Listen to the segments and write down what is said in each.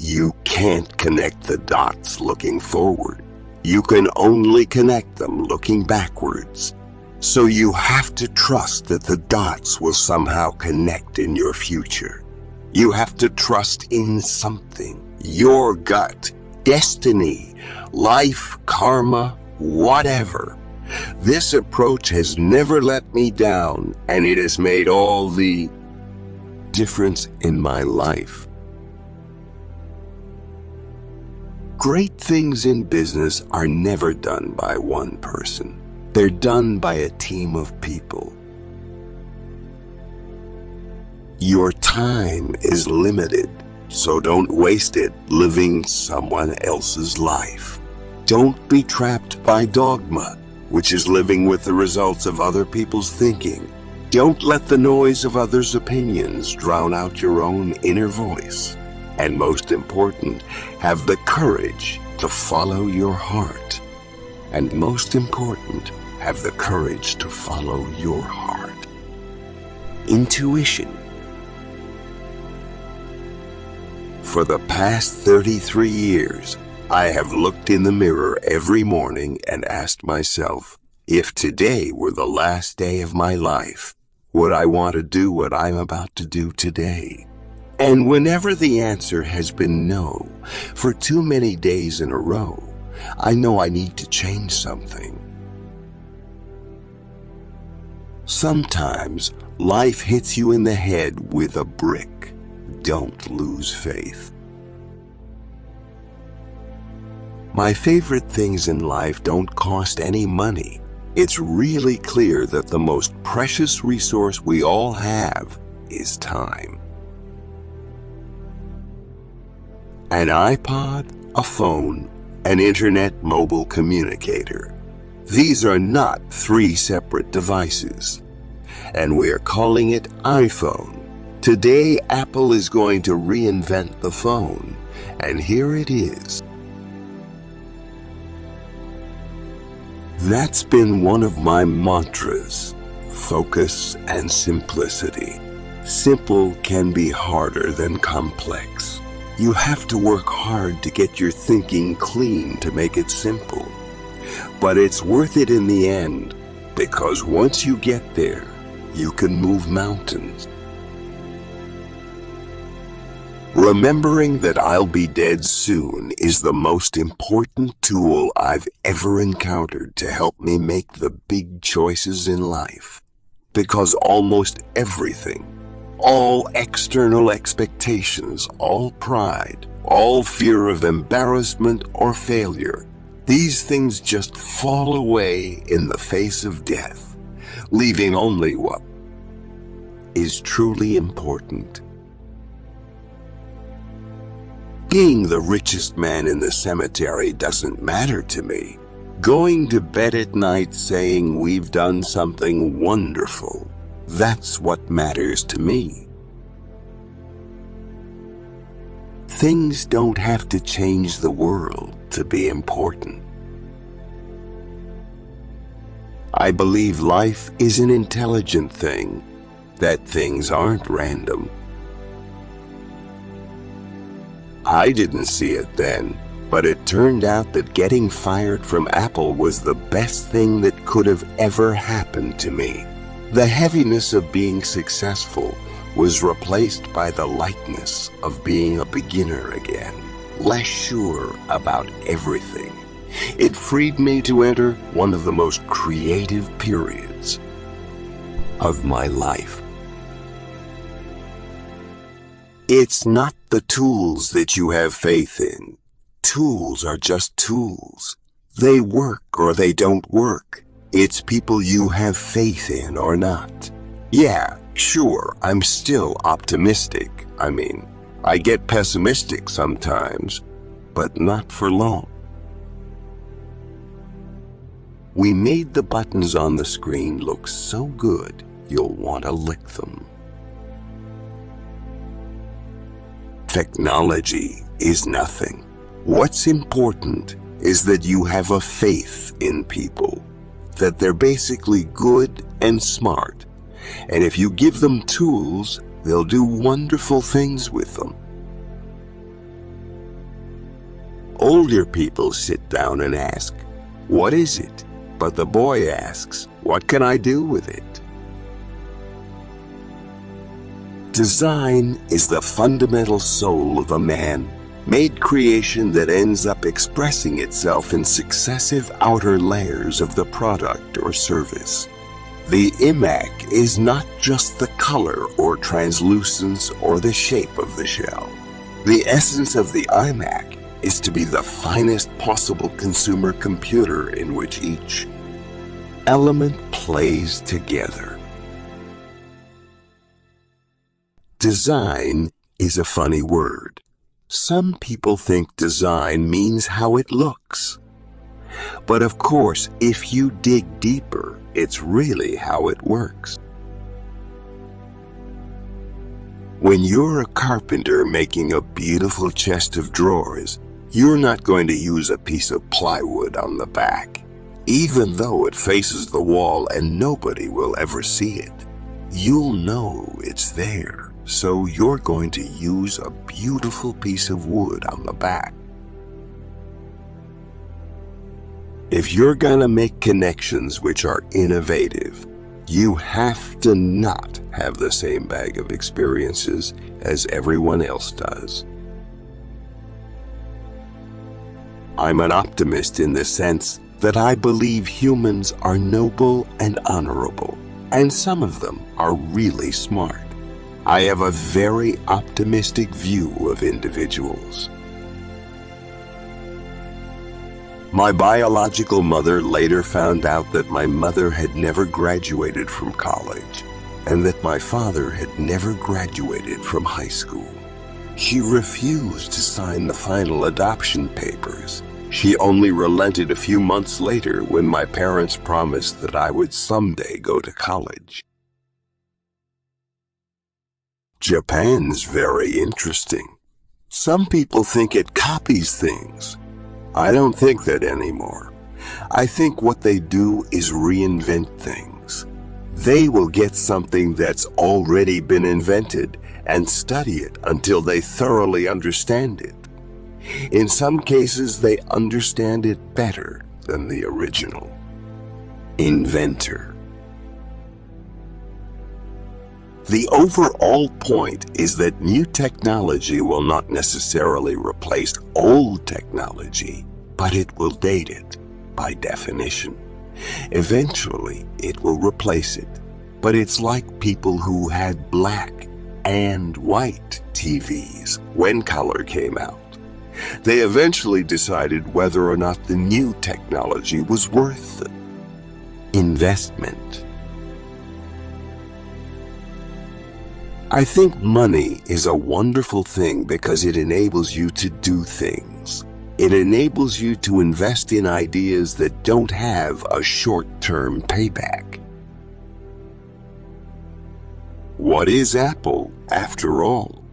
You can't connect the dots looking forward. You can only connect them looking backwards. So you have to trust that the dots will somehow connect in your future. You have to trust in something, your gut, destiny, life, karma, whatever. This approach has never let me down, and it has made all the difference in my life. Great things in business are never done by one person. They're done by a team of people. Your time is limited, so don't waste it living someone else's life. Don't be trapped by dogma, which is living with the results of other people's thinking. Don't let the noise of others' opinions drown out your own inner voice. And most important, have the courage to follow your heart. And most important, have the courage to follow your heart. Intuition. For the past 33 years, I have looked in the mirror every morning and asked myself, if today were the last day of my life, would I want to do what I'm about to do today? And whenever the answer has been no, for too many days in a row, I know I need to change something. Sometimes life hits you in the head with a brick. Don't lose faith. My favorite things in life don't cost any money. It's really clear that the most precious resource we all have is time. An iPod, a phone, an internet mobile communicator. These are not three separate devices. And we're calling it iPhone. Today, Apple is going to reinvent the phone. And here it is. That's been one of my mantras, focus and simplicity. Simple can be harder than complex. You have to work hard to get your thinking clean to make it simple. But it's worth it in the end, because once you get there, you can move mountains. Remembering that I'll be dead soon is the most important tool I've ever encountered to help me make the big choices in life. Because almost everything, all external expectations, all pride, all fear of embarrassment or failure, these things just fall away in the face of death, leaving only what is truly important. Being the richest man in the cemetery doesn't matter to me. Going to bed at night saying we've done something wonderful, that's what matters to me. Things don't have to change the world to be important. I believe life is an intelligent thing, that things aren't random. I didn't see it then, but it turned out that getting fired from Apple was the best thing that could have ever happened to me. The heaviness of being successful was replaced by the lightness of being a beginner again, less sure about everything. It freed me to enter one of the most creative periods of my life. It's not the tools that you have faith in. Tools are just tools. They work or they don't work. It's people you have faith in or not. Yeah, sure, I'm still optimistic. I get pessimistic sometimes, but not for long. We made the buttons on the screen look so good, you'll want to lick them. Technology is nothing. What's important is that you have a faith in people, that they're basically good and smart, and if you give them tools, they'll do wonderful things with them. older people sit down and ask, "What is it?" But the boy asks, "What can I do with it?" Design is the fundamental soul of a man-made creation that ends up expressing itself in successive outer layers of the product or service. The imac is not just the color or translucence or the shape of the shell. The essence of the iMac is to be the finest possible consumer computer in which each element plays together. Design is a funny word. Some people think design means how it looks. But of course, if you dig deeper, it's really how it works. When you're a carpenter making a beautiful chest of drawers, you're not going to use a piece of plywood on the back, even though it faces the wall and nobody will ever see it. You'll know it's there, so you're going to use a beautiful piece of wood on the back. If you're gonna make connections which are innovative, you have to not have the same bag of experiences as everyone else does. I'm an optimist in the sense that I believe humans are noble and honorable, and some of them are really smart. I have a very optimistic view of individuals. My biological mother later found out that my mother had never graduated from college and that my father had never graduated from high school. She refused to sign the final adoption papers. She only relented a few months later when my parents promised that I would someday go to college. Japan's very interesting. Some people think it copies things. I don't think that anymore. I think what they do is reinvent things. They will get something that's already been invented and study it until they thoroughly understand it. In some cases, they understand it better than the original inventor. The overall point is that new technology will not necessarily replace old technology, but it will date it by definition. Eventually, it will replace it, but it's like people who had black and white TVs when color came out. They eventually decided whether or not the new technology was worth the investment. I think money is a wonderful thing because it enables you to do things. It enables you to invest in ideas that don't have a short-term payback. What is Apple, after all?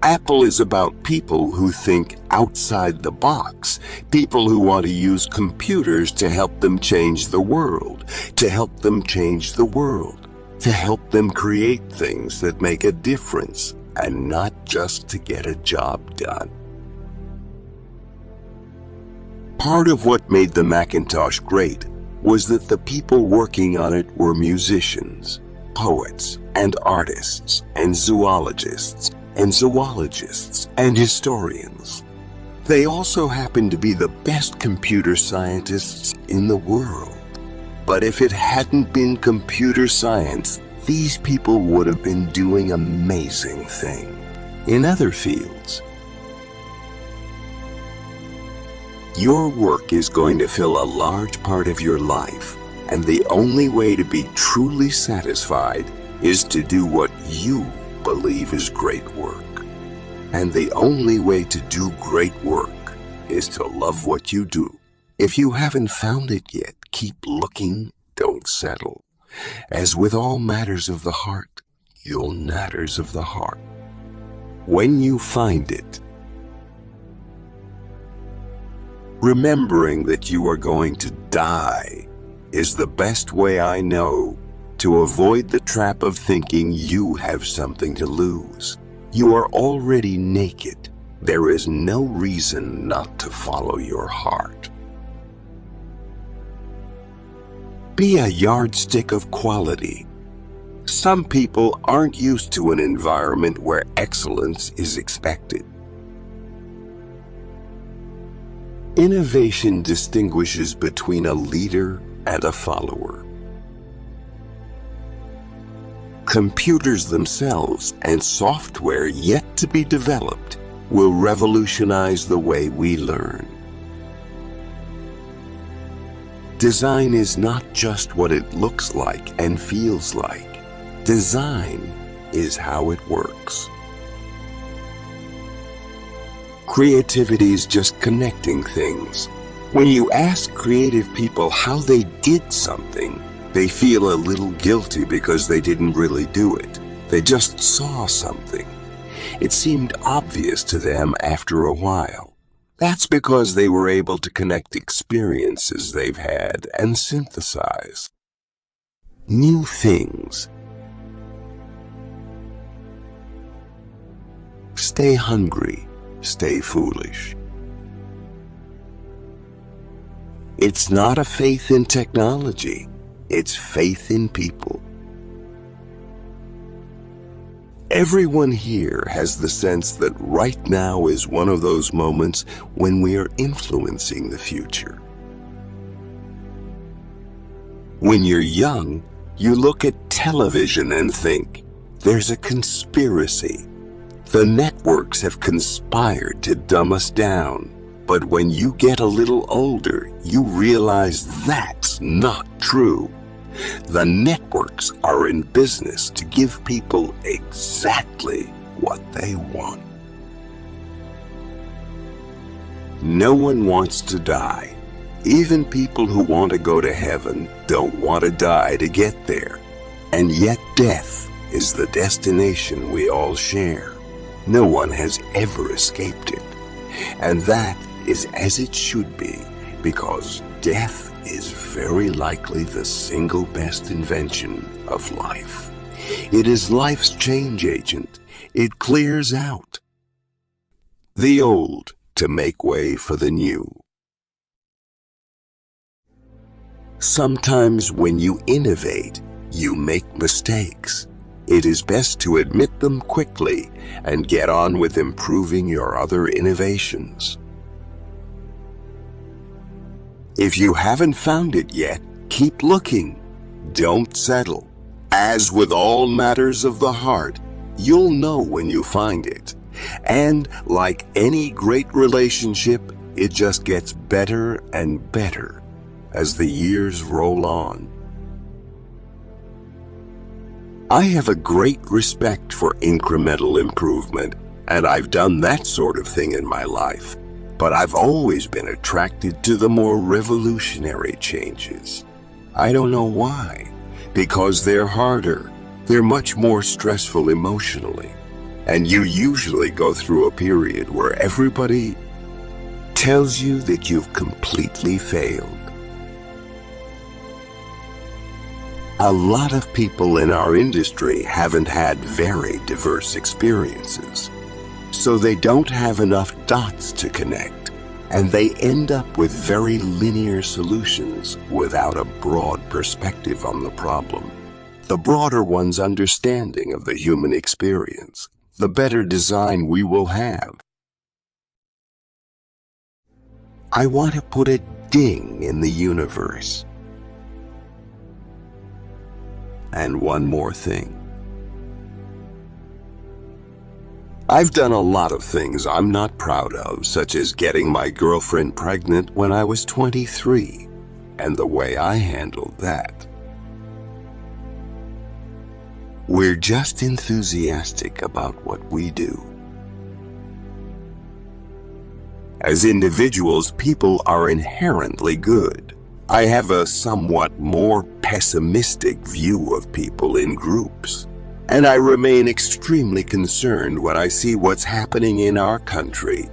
Apple is about people who think outside the box, people who want to use computers to help them change the world, to help them change the world. To help them create things that make a difference and not just to get a job done. Part of what made the Macintosh great was that the people working on it were musicians, poets, and artists, and zoologists, and historians. They also happened to be the best computer scientists in the world. But if it hadn't been computer science, these people would have been doing amazing things in other fields. Your work is going to fill a large part of your life, and the only way to be truly satisfied is to do what you believe is great work. And the only way to do great work is to love what you do. If you haven't found it yet, keep looking, don't settle. As with all matters of the heart, you'll matters of the heart. When you find it, remembering that you are going to die is the best way I know to avoid the trap of thinking you have something to lose. You are already naked, There is no reason not to follow your heart. Be a yardstick of quality. Some people aren't used to an environment where excellence is expected. Innovation distinguishes between a leader and a follower. Computers themselves and software yet to be developed will revolutionize the way we learn. Design is not just what it looks like and feels like. Design is how it works. Creativity is just connecting things. When you ask creative people how they did something, they feel a little guilty because they didn't really do it. They just saw something. It seemed obvious to them after a while. That's because they were able to connect experiences they've had and synthesize new things. Stay hungry, stay foolish. It's not a faith in technology, it's faith in people. Everyone here has the sense that right now is one of those moments when we are influencing the future. When you're young, you look at television and think, there's a conspiracy. The networks have conspired to dumb us down. But when you get a little older, you realize that's not true. The networks are in business to give people exactly what they want. No one wants to die. Even people who want to go to heaven don't want to die to get there. And yet death is the destination we all share. No one has ever escaped it. And that is as it should be, because death is very likely the single best invention of life. It is life's change agent. It clears out the old to make way for the new. Sometimes when you innovate, you make mistakes. It is best to admit them quickly and get on with improving your other innovations. If you haven't found it yet, keep looking. Don't settle. As with all matters of the heart, you'll know when you find it. And like any great relationship, it just gets better and better as the years roll on. I have a great respect for incremental improvement, and I've done that sort of thing in my life. But I've always been attracted to the more revolutionary changes. I don't know why. Because they're harder. They're much more stressful emotionally. And you usually go through a period where everybody tells you that you've completely failed. A lot of people in our industry haven't had very diverse experiences. So they don't have enough dots to connect, and they end up with very linear solutions without a broad perspective on the problem. The broader one's understanding of the human experience, the better design we will have. I want to put a ding in the universe. And one more thing. I've done a lot of things I'm not proud of, such as getting my girlfriend pregnant when I was 23, and the way I handled that. We're just enthusiastic about what we do. As individuals, people are inherently good. I have a somewhat more pessimistic view of people in groups. And I remain extremely concerned when I see what's happening in our country,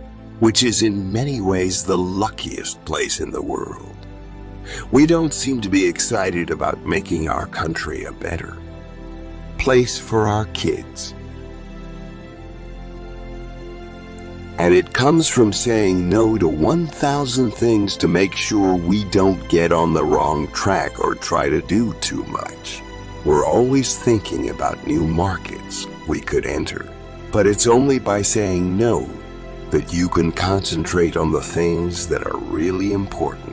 which is in many ways the luckiest place in the world. We don't seem to be excited about making our country a better place for our kids. And it comes from saying no to 1,000 things to make sure we don't get on the wrong track or try to do too much. We're always thinking about new markets we could enter, but it's only by saying no that you can concentrate on the things that are really important.